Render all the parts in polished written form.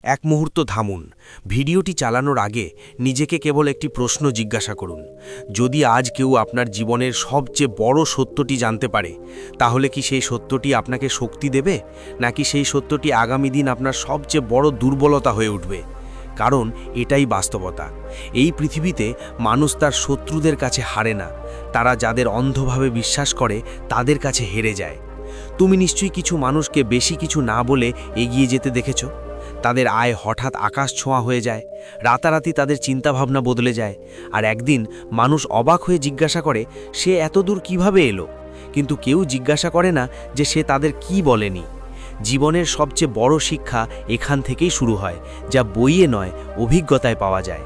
এক মুহূর্ত থামুন। ভিডিওটি চালানোর আগে নিজেকে কেবল একটি প্রশ্ন জিজ্ঞাসা করুন। যদি আজ কেউ আপনার জীবনের সবচেয়ে বড় সত্যটি জানতে পারে, তাহলে কি সেই সত্যটি আপনাকে শক্তি দেবে, নাকি সেই সত্যটি আগামী দিন আপনার সবচেয়ে বড় দুর্বলতা হয়ে উঠবে? কারণ এটাই বাস্তবতা। এই পৃথিবীতে মানুষ তার শত্রুদের কাছে হারে না, তারা যাদের অন্ধভাবে বিশ্বাস করে তাদের কাছে হেরে যায়। তুমি নিশ্চয়ই কিছু মানুষকে বেশি কিছু না বলে এগিয়ে যেতে দেখেছ। তাদের আয় হঠাৎ আকাশ ছোঁয়া হয়ে যায়, রাতারাতি তাদের চিন্তাভাবনা বদলে যায়, আর একদিন মানুষ অবাক হয়ে জিজ্ঞাসা করে, সে এত দূর কীভাবে এলো? কিন্তু কেউ জিজ্ঞাসা করে না যে সে তাদের কি বলেনি। জীবনের সবচেয়ে বড় শিক্ষা এখান থেকেই শুরু হয়, যা বইয়ে নয়, অভিজ্ঞতায় পাওয়া যায়।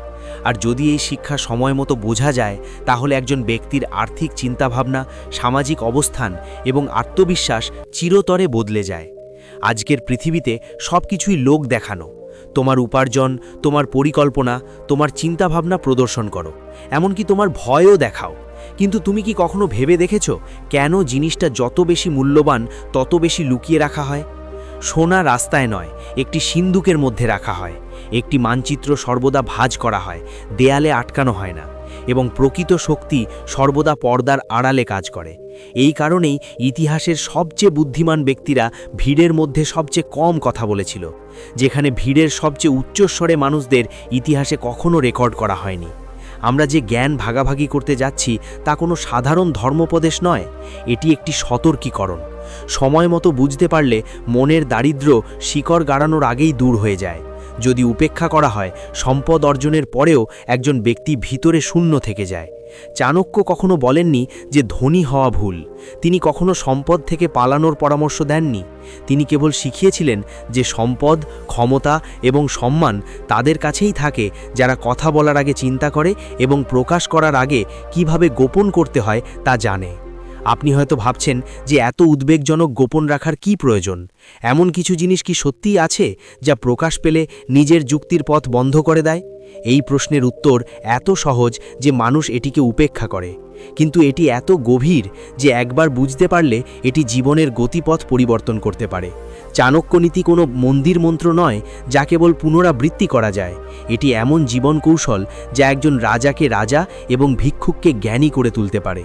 আর যদি এই শিক্ষা সময় মতো বোঝা যায়, তাহলে একজন ব্যক্তির আর্থিক চিন্তাভাবনা, সামাজিক অবস্থান এবং আত্মবিশ্বাস চিরতরে বদলে যায়। আজকের পৃথিবীতে সব কিছুই লোক দেখানো। তোমার উপার্জন, তোমার পরিকল্পনা, তোমার চিন্তাভাবনা প্রদর্শন করো, এমনকি তোমার ভয়ও দেখাও। কিন্তু তুমি কি কখনো ভেবে দেখেছ কেন জিনিসটা যত বেশি মূল্যবান তত বেশি লুকিয়ে রাখা হয়? সোনা রাস্তায় নয়, একটি সিন্দুকের মধ্যে রাখা হয়। একটি মানচিত্র সর্বদা ভাঁজ করা হয়, দেয়ালে আটকানো হয় না। এবং প্রকৃত শক্তি সর্বদা পর্দার আড়ালে কাজ করে। এই কারণেই ইতিহাসের সবচেয়ে বুদ্ধিমান ব্যক্তিরা ভিড়ের মধ্যে সবচেয়ে কম কথা বলেছিল। যেখানে ভিড়ের সবচেয়ে উচ্চস্বরে মানুষদের ইতিহাসে কখনো রেকর্ড করা হয়নি। আমরা যে জ্ঞান ভাগাভাগি করতে যাচ্ছি তা কোনো সাধারণ ধর্মোপদেশ নয়, এটি একটি সতর্কীকরণ। সময় মতো বুঝতে পারলে মনের দারিদ্র্য শিকড় গাড়ানোর আগেই দূর হয়ে যায়। যদি উপেক্ষা করা হয়, সম্পদ অর্জনের পরেও একজন ব্যক্তি ভিতরে শূন্য থেকে যায়। চাণক্য কখনো বলেননি যে ধনী হওয়া ভুল। তিনি কখনো সম্পদ থেকে পালানোর পরামর্শ দেননি। তিনি কেবল শিখিয়েছিলেন যে সম্পদ, ক্ষমতা এবং সম্মান তাদের কাছেই থাকে যারা কথা বলার আগে চিন্তা করে এবং প্রকাশ করার আগে কিভাবে গোপন করতে হয় তা জানে। আপনি হয়তো ভাবছেন যে এত উদ্বেগজনক গোপন রাখার কি প্রয়োজন? এমন কিছু জিনিস কি সত্যিই আছে যা প্রকাশ পেলে নিজের যুক্তির পথ বন্ধ করে দেয়? এই প্রশ্নের উত্তর এত সহজ যে মানুষ এটিকে উপেক্ষা করে, কিন্তু এটি এত গভীর যে একবার বুঝতে পারলে এটি জীবনের গতিপথ পরিবর্তন করতে পারে। চাণক্যনীতি কোনো মন্দির মন্ত্র নয় যা কেবল পুনরাবৃত্তি করা যায়। এটি এমন জীবন কৌশল যা একজন রাজাকে রাজা এবং ভিক্ষুককে জ্ঞানী করে তুলতে পারে।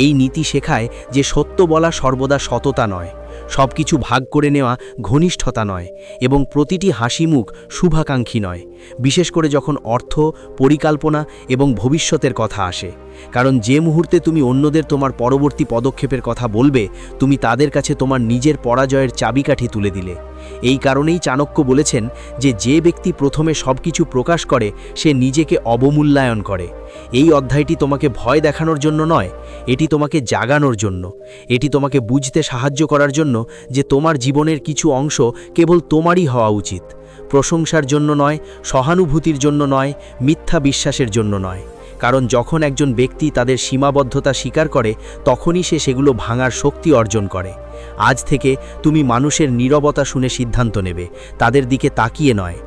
এই নীতি শেখায় যে সত্য বলা সর্বদা সততা নয়, সব কিছু ভাগ করে নেওয়া ঘনিষ্ঠতা নয়, এবং প্রতিটি হাসিমুখ শুভাকাঙ্ক্ষী নয়, বিশেষ করে যখন অর্থ, পরিকল্পনা এবং ভবিষ্যতের কথা আসে। কারণ যে মুহূর্তে তুমি অন্যদের তোমার পরবর্তী পদক্ষেপের কথা বলবে, তুমি তাদের কাছে তোমার নিজের পরাজয়ের চাবিকাঠি তুলে দিলে। এই কারণেই চাণক্য বলেছেন যে ব্যক্তি প্রথমে সব কিছু প্রকাশ করে সে নিজেকে অবমূল্যায়ন করে। এই অধ্যায়টি তোমাকে ভয় দেখানোর জন্য নয়, এটি তোমাকে জাগানোর জন্য। এটি তোমাকে বুঝতে সাহায্য করার জন্য যে তোমার জীবনের কিছু অংশ কেবল তোমারই হওয়া উচিত। প্রশংসার জন্য নয়, সহানুভূতির জন্য নয়, মিথ্যা বিশ্বাসের জন্য নয়। কারণ যখন একজন ব্যক্তি তাদের সীমাবদ্ধতা স্বীকার করে, তখনই সে সেগুলো ভাঙার শক্তি অর্জন করে। আজ থেকে তুমি মানুষের নীরবতা শুনে সিদ্ধান্ত নেবে, তাদের দিকে তাকিয়ে নয়।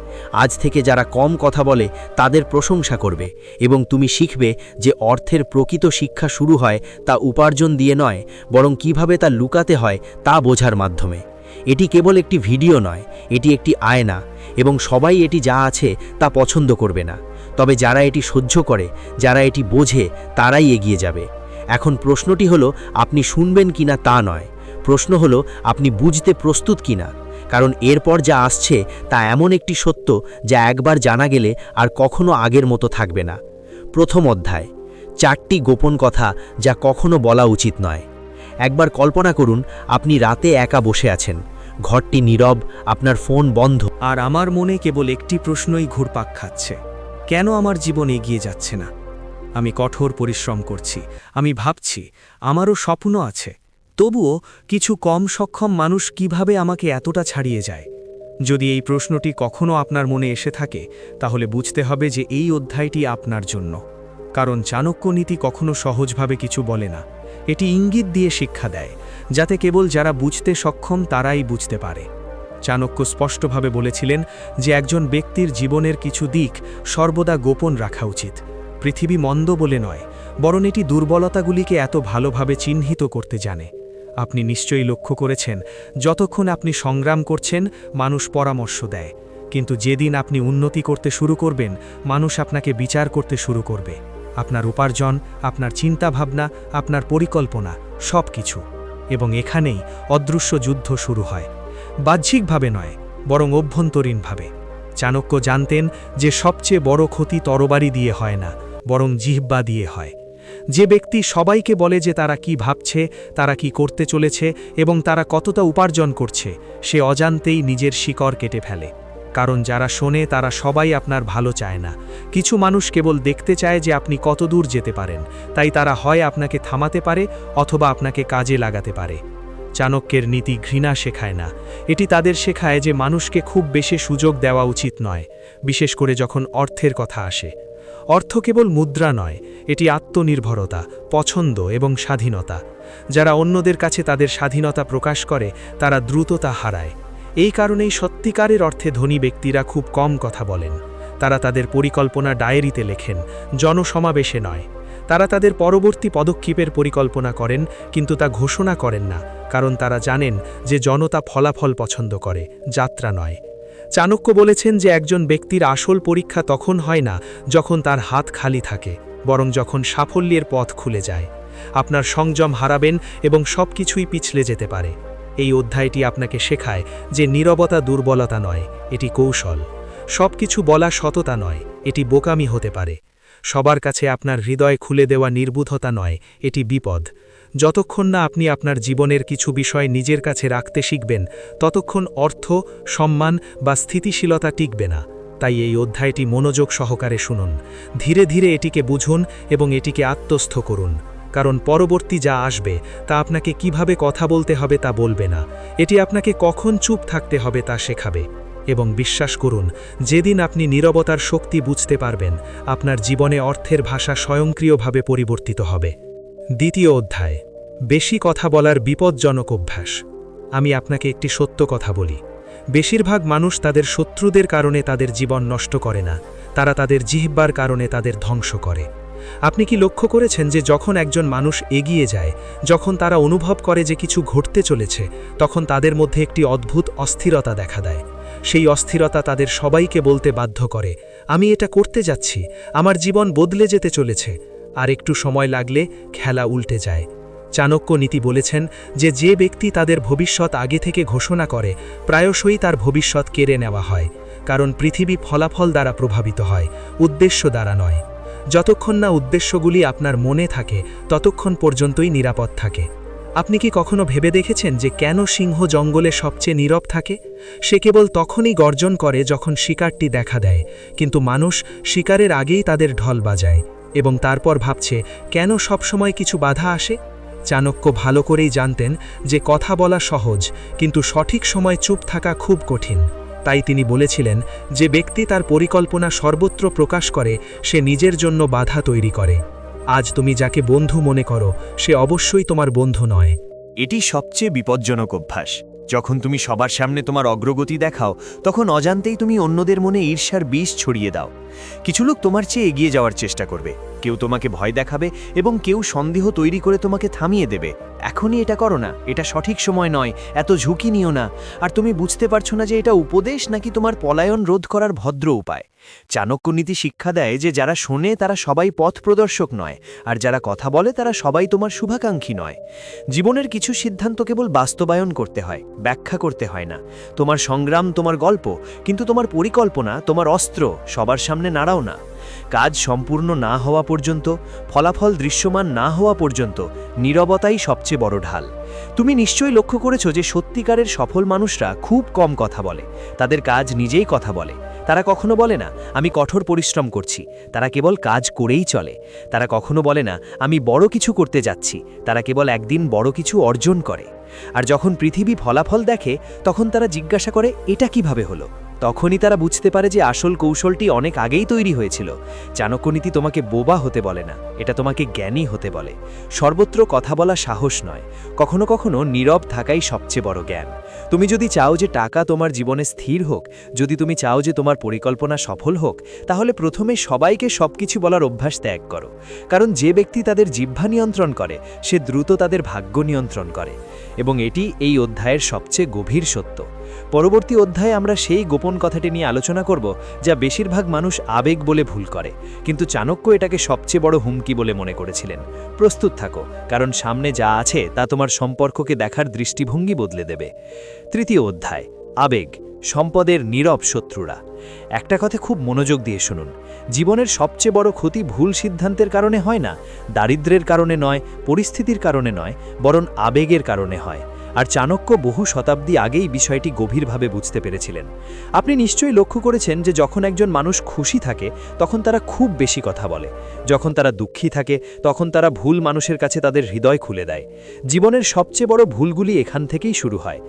আজ থেকে যারা কম কথা বলে তাদের প্রশংসা করবে, এবং তুমি শিখবে যে অর্থের প্রকৃত শিক্ষা শুরু হয় তা উপার্জন দিয়ে নয়, বরং কিভাবে তা লুকাতে হয় তা বোঝার মাধ্যমে। এটি কেবল একটি ভিডিও নয়, এটি একটি আয়না, এবং সবাই এটি যা আছে তা পছন্দ করবে না। তবে যারা এটি সহ্য করে, যারা এটি বোঝে, তারাই এগিয়ে যাবে। এখন প্রশ্নটি হলো আপনি শুনবেন কিনা তা নয়, প্রশ্ন হলো আপনি বুঝতে প্রস্তুত কিনা। কারণ এরপর যা আসছে তা এমন একটি সত্য যা একবার জানা গেলে আর কখনো আগের মতো থাকবে না। প্রথম অধ্যায়, 4টি গোপন কথা যা কখনো বলা উচিত নয়। একবার কল্পনা করুন আপনি রাতে একা বসে আছেন, ঘরটি নীরব, আপনার ফোন বন্ধ, আর আমার মনে কেবল একটি প্রশ্নই ঘুরপাক খাচ্ছে, কেন আমার জীবন এগিয়ে যাচ্ছে না? আমি কঠোর পরিশ্রম করছি, আমি ভাবছি, আমারও স্বপ্ন আছে, তবুও কিছু কম সক্ষম মানুষ কিভাবে আমাকে এতটা ছাড়িয়ে যায়? যদি এই প্রশ্নটি কখনো আপনার মনে এসে থাকে, তাহলে বুঝতে হবে যে এই অধ্যায়টি আপনার জন্য। কারণ চাণক্য নীতি কখনো সহজভাবে কিছু বলে না, এটি ইঙ্গিত দিয়ে শিক্ষা দেয়, যাতে কেবল যারা বুঝতে সক্ষম তারাই বুঝতে পারে। চাণক্য স্পষ্টভাবে বলেছিলেন যে একজন ব্যক্তির জীবনের কিছু দিক সর্বদা গোপন রাখা উচিত। পৃথিবী মন্দ বলে নয়, বরং এটি দুর্বলতাগুলিকে এত ভালোভাবে চিহ্নিত করতে জানে। আপনি নিশ্চয়ই লক্ষ্য করেছেন, যতক্ষণ আপনি সংগ্রাম করছেন মানুষ পরামর্শ দেয়, কিন্তু যেদিন আপনি উন্নতি করতে শুরু করবেন, মানুষ আপনাকে বিচার করতে শুরু করবে। আপনার উপার্জন, আপনার চিন্তাভাবনা, আপনার পরিকল্পনা, সব কিছু। এবং এখানেই অদৃশ্য যুদ্ধ শুরু হয়। বাহ্যিকভাবে নয়, বরং অভ্যন্তরীণভাবে। চাণক্য জানতেন যে সবচেয়ে বড় ক্ষতি তরবারি দিয়ে হয় না, বরং জিহ্বা দিয়ে হয়। যে ব্যক্তি সবাইকে বলে যে তারা কি ভাবছে, তারা কি করতে চলেছে এবং তারা কতটা উপার্জন করছে, সে অজান্তেই নিজের শিকড় কেটে ফেলে। কারণ যারা শোনে তারা সবাই আপনার ভালো চায় না। কিছু মানুষ কেবল দেখতে চায় যে আপনি কতদূর যেতে পারেন, তাই তারা হয় আপনাকে থামাতে পারে অথবা আপনাকে কাজে লাগাতে পারে। চাণক্যের নীতি ঘৃণা শেখায় না, এটি তাদের শেখায় যে মানুষকে খুব বেশি সুযোগ দেওয়া উচিত নয়, বিশেষ করে যখন অর্থের কথা আসে। অর্থ কেবল মুদ্রা নয়, এটি আত্মনির্ভরতা, পছন্দ এবং স্বাধীনতা। যারা অন্যদের কাছে তাদের স্বাধীনতা প্রকাশ করে, তারা দ্রুত তা হারায়। এই কারণেই সত্যিকারের অর্থে ধনী ব্যক্তিরা খুব কম কথা বলেন। তারা তাদের পরিকল্পনা ডায়েরিতে লেখেন, জনসমাবেশে নয়। তারা তাদের পরবর্তী পদক্ষেপের পরিকল্পনা করেন, কিন্তু তা ঘোষণা করেন না, কারণ তারা জানেন যে জনতা ফলাফল পছন্দ করে, যাত্রা নয়। চাণক্য বলেছেন যে একজন ব্যক্তির আসল পরীক্ষা তখন হয় না যখন তার হাত খালি থাকে, বরং যখন সাফল্যের পথ খুলে যায়। আপনার সংযম হারাবেন এবং সব কিছুই পিছলে যেতে পারে। এই অধ্যায়টি আপনাকে শেখায় যে নীরবতা দুর্বলতা নয়, এটি কৌশল। সব কিছু বলা সততা নয়, এটি বোকামি হতে পারে। সবার কাছে আপনার হৃদয় খুলে দেওয়া নির্বুধতা নয়, এটি বিপদ। যতক্ষণ না আপনি আপনার জীবনের কিছু বিষয় নিজের কাছে রাখতে শিখবেন, ততক্ষণ অর্থ, সম্মান বা স্থিতিশীলতা টিকবে না। তাই এই অধ্যায়টি মনোযোগ সহকারে শুনুন, ধীরে ধীরে এটিকে বুঝুন এবং এটিকে আত্মস্থ করুন। কারণ পরবর্তী যা আসবে তা আপনাকে কিভাবে কথা বলতে হবে তা বলবে না, এটি আপনাকে কখন চুপ থাকতে হবে তা শেখাবে। এবং বিশ্বাস করুন, যেদিন আপনি নীরবতার শক্তি বুঝতে পারবেন, আপনার জীবনে অর্থের ভাষা স্বয়ংক্রিয়ভাবে পরিবর্তিত হবে। দ্বিতীয় অধ্যায়, বেশি কথা বলার বিপজ্জনক অভ্যাস। আমি আপনাকে একটি সত্য কথা বলি, বেশিরভাগ মানুষ তাদের শত্রুদের কারণে তাদের জীবন নষ্ট করে না, তারা তাদের জিহ্বার কারণে তাদের ধ্বংস করে। আপনি কি লক্ষ্য করেছেন যে যখন একজন মানুষ এগিয়ে যায়, যখন তারা অনুভব করে যে কিছু ঘটতে চলেছে, তখন তাদের মধ্যে একটি অদ্ভুত অস্থিরতা দেখা দেয়। সেই অস্থিরতা তাদের সবাইকে বলতে বাধ্য করে, আমি এটা করতে যাচ্ছি, আমার জীবন বদলে যেতে চলেছে। আর একটু সময় লাগলে খেলা উল্টে যায়। চাণক্য নীতি বলেছেন যে যে ব্যক্তি তাদের ভবিষ্যৎ আগে থেকে ঘোষণা করে, প্রায়শই তার ভবিষ্যৎ কেড়ে নেওয়া হয়। কারণ পৃথিবী ফলাফল দ্বারা প্রভাবিত হয়, উদ্দেশ্য দ্বারা নয়। যতক্ষণ না উদ্দেশ্যগুলি আপনার মনে থাকে, ততক্ষণ পর্যন্তই নিরাপদ থাকে। আপনি কি কখনো ভেবে দেখেছেন যে কেন সিংহ জঙ্গলে সবচেয়ে নীরব থাকে? সে কেবল তখনই গর্জন করে যখন শিকারটি দেখা দেয়, কিন্তু মানুষ শিকারের আগেই তাদের ঢল বাজায় এবং তারপর ভাবছে কেন সবসময় কিছু বাধা আসে। চাণক্য ভালো করেই জানতেন যে কথা বলা সহজ, কিন্তু সঠিক সময় চুপ থাকা খুব কঠিন। তাই তিনি বলেছিলেন, যে ব্যক্তি তার পরিকল্পনা সর্বত্র প্রকাশ করে, সে নিজের জন্য বাধা তৈরি করে। আজ তুমি যাকে বন্ধু মনে করো, সে অবশ্যই তোমার বন্ধু নয়। এটি সবচেয়ে বিপজ্জনক অভ্যাস। যখন তুমি সবার সামনে তোমার অগ্রগতি দেখাও, তখন অজান্তেই তুমি অন্যদের মনে ঈর্ষার বিষ ছড়িয়ে দাও। কিছু লোক তোমার চেয়ে এগিয়ে যাওয়ার চেষ্টা করবে, কেউ তোমাকে ভয় দেখাবে এবং কেউ সন্দেহ তৈরি করে তোমাকে থামিয়ে দেবে। এখনই এটা করো না, এটা সঠিক সময় নয়, এত ঝুঁকি নিও না। আর তুমি বুঝতে পারছো না যে এটা উপদেশ নাকি তোমার পলায়ন রোধ করার ভদ্র উপায়। চাণক্য নীতি শিক্ষা দেয় যে যারা শোনে তারা সবাই পথ প্রদর্শক নয়, আর যারা কথা বলে তারা সবাই তোমার শুভাকাঙ্ক্ষী নয়। জীবনের কিছু সিদ্ধান্ত কেবল বাস্তবায়ন করতে হয়, ব্যাখ্যা করতে হয় না। তোমার সংগ্রাম তোমার গল্প, কিন্তু তোমার পরিকল্পনা তোমার অস্ত্র। সবার সামনে নাড়াও না। কাজ সম্পূর্ণ না হওয়া পর্যন্ত, ফলাফল দৃশ্যমান না হওয়া পর্যন্ত নীরবতাই সবচেয়ে বড় ঢাল। তুমি নিশ্চয়ই লক্ষ্য করেছো যে সত্যিকারের সফল মানুষরা খুব কম কথা বলে, তাদের কাজ নিজেই কথা বলে। তারা কখনো বলে না আমি কঠোর পরিশ্রম করছি, তারা কেবল কাজ করেই চলে। তারা কখনো বলে না আমি বড় কিছু করতে যাচ্ছি, তারা কেবল একদিন বড় কিছু অর্জন করে। আর যখন পৃথিবী ফলাফল দেখে, তখন তারা জিজ্ঞাসা করে এটা কিভাবে হলো। তখনই তারা বুঝতে পারে যে আসল কৌশলটি অনেক আগেই তৈরি হয়েছিল। চাণক্য নীতি তোমাকে বোবা হতে বলে না, এটা তোমাকে জ্ঞানী হতে বলে। সর্বত্র কথা বলা সাহস নয়, কখনো কখনো নীরব থাকাই সবচেয়ে বড় জ্ঞান। তুমি যদি চাও যে টাকা তোমার জীবনে স্থির হোক, যদি তুমি চাও যে তোমার পরিকল্পনা সফল হোক, তাহলে প্রথমে সবাইকে সবকিছু বলার অভ্যাস ত্যাগ করো। কারণ যে ব্যক্তি তাদের জিহ্বা নিয়ন্ত্রণ করে, সে দ্রুত তাদের ভাগ্য নিয়ন্ত্রণ করে। এবং এটি এই অধ্যায়ের সবচেয়ে গভীর সত্য। পরবর্তী অধ্যায়ে আমরা সেই গোপন কথাটি নিয়ে আলোচনা করব যা বেশিরভাগ মানুষ আবেগ বলে ভুল করে, কিন্তু চাণক্য এটাকে সবচেয়ে বড় হুমকি বলে মনে করেছিলেন। প্রস্তুত থাকো, কারণ সামনে যা আছে তা তোমার সম্পর্ককে দেখার দৃষ্টিভঙ্গি বদলে দেবে। তৃতীয় অধ্যায়, আবেগ, সম্পদের নীরব শত্রুরা। একটা কথা খুব মনোযোগ দিয়ে শুনুন, জীবনের সবচেয়ে বড় ক্ষতি ভুল সিদ্ধান্তের কারণে হয় না, দারিদ্র্যের কারণে নয়, পরিস্থিতির কারণে নয়, বরং আবেগের কারণে হয়। আর চাণক্য বহু শতাব্দী আগেই বিষয়টি গভীরভাবে বুঝতে পেরেছিলেন। আপনি নিশ্চয়ই লক্ষ্য করেছেন যে যখন একজন মানুষ খুশি থাকে তখন তারা খুব বেশি কথা বলে, যখন তারা দুঃখী থাকে তখন তারা ভুল মানুষের কাছে তাদের হৃদয় খুলে দেয়। জীবনের সবচেয়ে বড় ভুলগুলি এখান থেকেই শুরু হয়।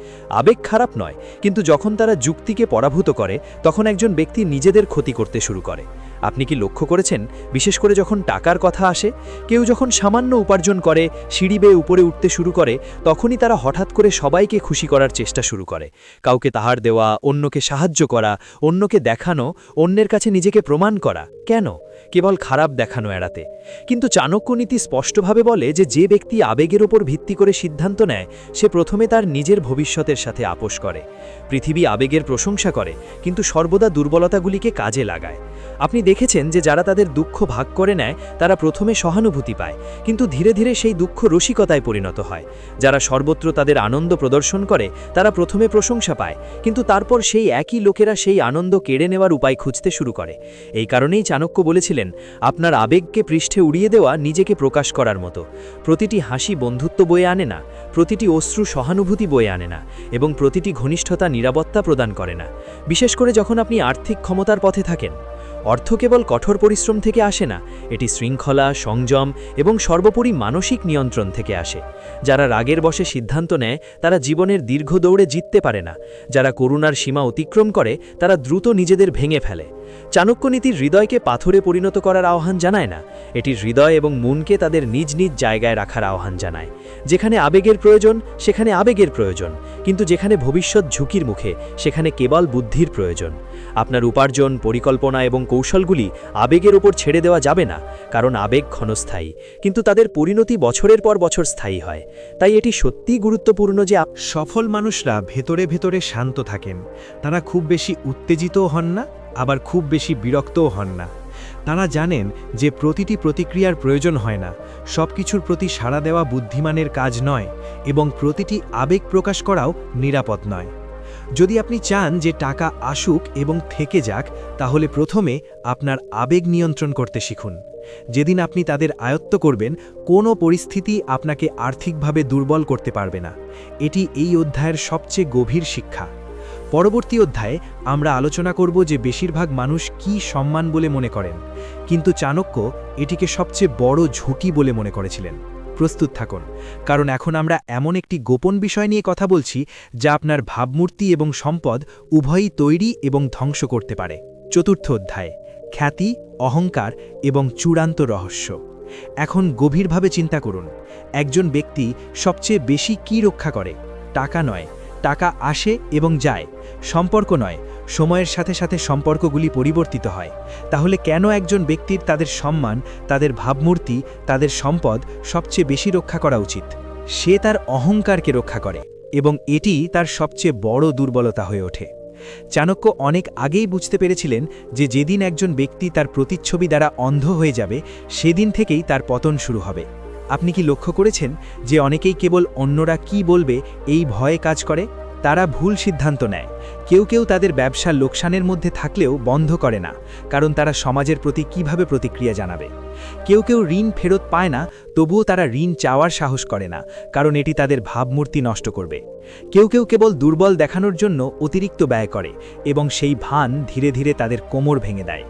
আবেগ খারাপ নয়, কিন্তু যখন তারা যুক্তিকে পরাভূত করে তখন একজন ব্যক্তি নিজেদের ক্ষতি করতে শুরু করে। আপনি কি লক্ষ্য করেছেন, বিশেষ করে যখন টাকার কথা আসে, কেউ যখন সামান্য উপার্জন করে, সিঁড়ি বেয়ে উপরে উঠতে শুরু করে, তখনই তারা হঠাৎ করে সবাইকে খুশি করার চেষ্টা শুরু করে। কাউকে তাহার দেওয়া, অন্যকে সাহায্য করা, অন্যকে দেখানো, অন্যের কাছে নিজেকে প্রমাণ করা। কেন? কেবল খারাপ দেখানো এড়াতে। কিন্তু চাণক্য নীতি স্পষ্টভাবে বলে যে যে ব্যক্তি আবেগের ওপর ভিত্তি করে সিদ্ধান্ত নেয় সে প্রথমে তার নিজের ভবিষ্যতের সাথে আপোষ করে। পৃথিবী আবেগের প্রশংসা করে, কিন্তু সর্বদা দুর্বলতাগুলিকে কাজে লাগায়। আপনি দেখেছেন যে যারা তাদের দুঃখ ভাগ করে নেয় তারা প্রথমে সহানুভূতি পায়, কিন্তু ধীরে ধীরে সেই দুঃখ রসিকতায় পরিণত হয়। যারা সর্বত্র তাদের আনন্দ প্রদর্শন করে তারা প্রথমে প্রশংসা পায়, কিন্তু তারপর সেই একই লোকেরা সেই আনন্দ কেড়ে নেওয়ার উপায় খুঁজতে শুরু করে। এই কারণেই চাণক্য বলেছিলেন, আপনার আবেগকে পৃষ্ঠে উড়িয়ে দেওয়া নিজেকে প্রকাশ করার মতো। প্রতিটি হাসি বন্ধুত্ব বয়ে আনে না, প্রতিটি অশ্রু সহানুভূতি বয়ে আনে না, এবং প্রতিটি ঘনিষ্ঠতা নিরাপত্তা প্রদান করে না। বিশেষ করে যখন আপনি আর্থিক ক্ষমতার পথে থাকেন। অর্থ কেবল কঠোর পরিশ্রম থেকে আসে না, এটি শৃঙ্খলা, সংযম এবং সর্বোপরি মানসিক নিয়ন্ত্রণ থেকে আসে। যারা রাগের বশে সিদ্ধান্ত নেয় তারা জীবনের দীর্ঘ দৌড়ে জিততে পারে না। যারা করুণার সীমা অতিক্রম করে তারা দ্রুত নিজেদের ভেঙে ফেলে। চাণক্য নীতির হৃদয়কে পাথরে পরিণত করার আহ্বান জানায় না, এটি হৃদয় এবং মনকে তাদের নিজ নিজ জায়গায় রাখার আহ্বান জানায়। যেখানে আবেগের প্রয়োজন সেখানে আবেগের প্রয়োজন, কিন্তু যেখানে ভবিষ্যৎ ঝুঁকির মুখে সেখানে কেবল বুদ্ধির প্রয়োজন। আপনার উপার্জন, পরিকল্পনা এবং কৌশলগুলি আবেগের ওপর ছেড়ে দেওয়া যাবে না, কারণ আবেগ ক্ষণস্থায়ী, কিন্তু তাদের পরিণতি বছরের পর বছর স্থায়ী হয়। তাই এটি সত্যিই গুরুত্বপূর্ণ যে সফল মানুষরা ভেতরে ভেতরে শান্ত থাকেন। তারা খুব বেশি উত্তেজিতও হন না, আবার খুব বেশি বিরক্তও হন না। তারা জানেন যে প্রতিটি প্রতিক্রিয়ার প্রয়োজন হয় না, সব কিছুর প্রতি সাড়া দেওয়া বুদ্ধিমানের কাজ নয়, এবং প্রতিটি আবেগ প্রকাশ করাও নিরাপদ নয়। যদি আপনি চান যে টাকা আসুক এবং থেকে যাক, তাহলে প্রথমে আপনার আবেগ নিয়ন্ত্রণ করতে শিখুন। যেদিন আপনি তাদের আয়ত্ত করবেন, কোনো পরিস্থিতি আপনাকে আর্থিকভাবে দুর্বল করতে পারবে না। এটি এই অধ্যায়ের সবচেয়ে গভীর শিক্ষা। পরবর্তী অধ্যায়ে আমরা আলোচনা করব যে বেশিরভাগ মানুষ কি সম্মান বলে মনে করেন, কিন্তু চাণক্য এটিকে সবচেয়ে বড় ঝুঁকি বলে মনে করেছিলেন। প্রস্তুত থাকুন, কারণ এখন আমরা এমন একটি গোপন বিষয় নিয়ে কথা বলছি যা আপনার ভাবমূর্তি এবং সম্পদ উভয়ই তৈরি এবং ধ্বংস করতে পারে। চতুর্থ অধ্যায়, খ্যাতি, অহংকার এবং চূড়ান্ত রহস্য। এখন গভীরভাবে চিন্তা করুন, একজন ব্যক্তি সবচেয়ে বেশি কি রক্ষা করে? টাকা নয়, টাকা আসে এবং যায়। সম্পর্ক নয়, সময়ের সাথে সাথে সম্পর্কগুলি পরিবর্তিত হয়। তাহলে কেন একজন ব্যক্তির তাদের সম্মান, তাদের ভাবমূর্তি, তাদের সম্পদ সবচেয়ে বেশি রক্ষা করা উচিত? সে তার অহংকারকে রক্ষা করে, এবং এটি তার সবচেয়ে বড় দুর্বলতা হয়ে ওঠে। চাণক্য অনেক আগেই বুঝতে পেরেছিলেন যে যেদিন একজন ব্যক্তি তার প্রতিচ্ছবি দ্বারা অন্ধ হয়ে যাবে, সেদিন থেকেই তার পতন শুরু হবে। আপনি কি লক্ষ্য করেছেন যে অনেকেই কেবল অন্যরা কি বলবে এই ভয়ে কাজ করে? তারা ভুল সিদ্ধান্ত নেয়। কেউ কেউ তাদের ব্যবসা লোকসানের মধ্যে থাকলেও বন্ধ করে না, কারণ তারা সমাজের প্রতি কিভাবে প্রতিক্রিয়া জানাবে। কেউ কেউ ঋণ ফেরত পায় না, তবুও তারা ঋণ চাওয়ার সাহস করে না, কারণ এটি তাদের ভাবমূর্তি নষ্ট করবে। কেউ কেউ কেবল দুর্বল দেখানোর জন্য অতিরিক্ত ব্যয় করে, এবং সেই ভান ধীরে ধীরে তাদের কোমর ভেঙে দেয়।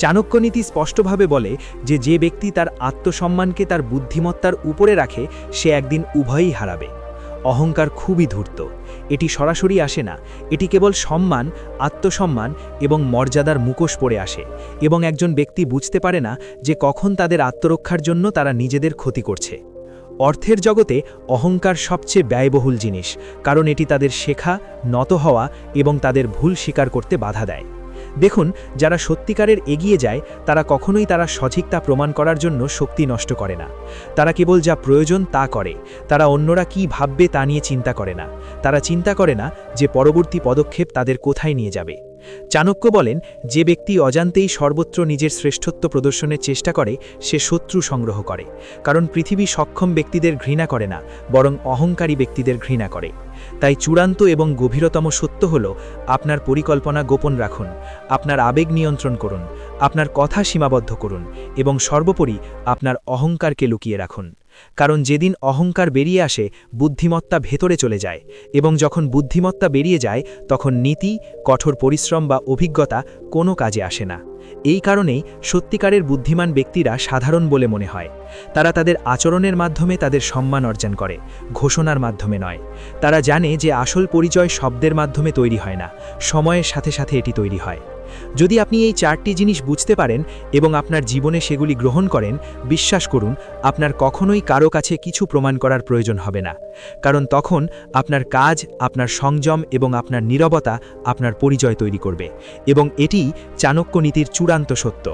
চাণক্য নীতি স্পষ্টভাবে বলে যে যে ব্যক্তি তার আত্মসম্মানকে তার বুদ্ধিমত্তার উপরে রাখে সে একদিন উভয়ই হারাবে। অহংকার খুবই ধূর্ত। এটি সরাসরি আসে না, এটি কেবল সম্মান, আত্মসম্মান এবং মর্যাদার মুখোশ পরে আসে, এবং একজন ব্যক্তি বুঝতে পারে না যে কখন তাদের আত্মরক্ষার জন্য তারা নিজেদের ক্ষতি করছে। অর্থের জগতে অহংকার সবচেয়ে ব্যয়বহুল জিনিস, কারণ এটি তাদের শেখা, নত হওয়া এবং তাদের ভুল স্বীকার করতে বাধা দেয়। দেখুন, যারা সত্যিকারের এগিয়ে যায় তারা কখনোই তারা সঠিকতা প্রমাণ করার জন্য শক্তি নষ্ট করে না। তারা কেবল যা প্রয়োজন তা করে। তারা অন্যরা কি ভাববে তা নিয়ে চিন্তা করে না। তারা চিন্তা করে না যে পরবর্তী পদক্ষেপ তাদের কোথায় নিয়ে যাবে। চাণক্য বলেন, যে ব্যক্তি অজান্তেই সর্বত্র নিজের শ্রেষ্ঠত্ব প্রদর্শনের চেষ্টা করে সে শত্রু সংগ্রহ করে। কারণ পৃথিবী সক্ষম ব্যক্তিদের ঘৃণা করে না, বরং অহংকারী ব্যক্তিদের ঘৃণা করে। তাই চূড়ান্ত এবং গভীরতম সত্য হল, আপনার পরিকল্পনা গোপন রাখুন, আপনার আবেগ নিয়ন্ত্রণ করুন, আপনার কথা সীমাবদ্ধ করুন এবং সর্বোপরি আপনার অহংকারকে লুকিয়ে রাখুন। কারণ যেদিন অহংকার বেরিয়ে আসে, বুদ্ধিমত্তা ভেতরে চলে যায়, এবং যখন বুদ্ধিমত্তা বেরিয়ে যায় তখন নীতি, কঠোর পরিশ্রম বা অভিজ্ঞতা কোনো কাজে আসে না। এই কারণেই সত্যিকারের বুদ্ধিমান ব্যক্তিরা সাধারণ বলে মনে হয়। তারা তাদের আচরণের মাধ্যমে তাদের সম্মান অর্জন করে, ঘোষণার মাধ্যমে নয়। তারা জানে যে আসল পরিচয় শব্দের মাধ্যমে তৈরি হয় না, সময়ের সাথে সাথে এটি তৈরি হয়। যদি আপনি এই 4টি জিনিস বুঝতে পারেন এবং আপনার জীবনে সেগুলি গ্রহণ করেন, বিশ্বাস করুন, আপনার কখনোই কারো কাছে কিছু প্রমাণ করার প্রয়োজন হবে না। কারণ তখন আপনার কাজ, আপনার সংযম এবং আপনার নীরবতা আপনার পরিচয় তৈরি করবে, এবং এটিই চাণক্য নীতির চূড়ান্ত সত্য।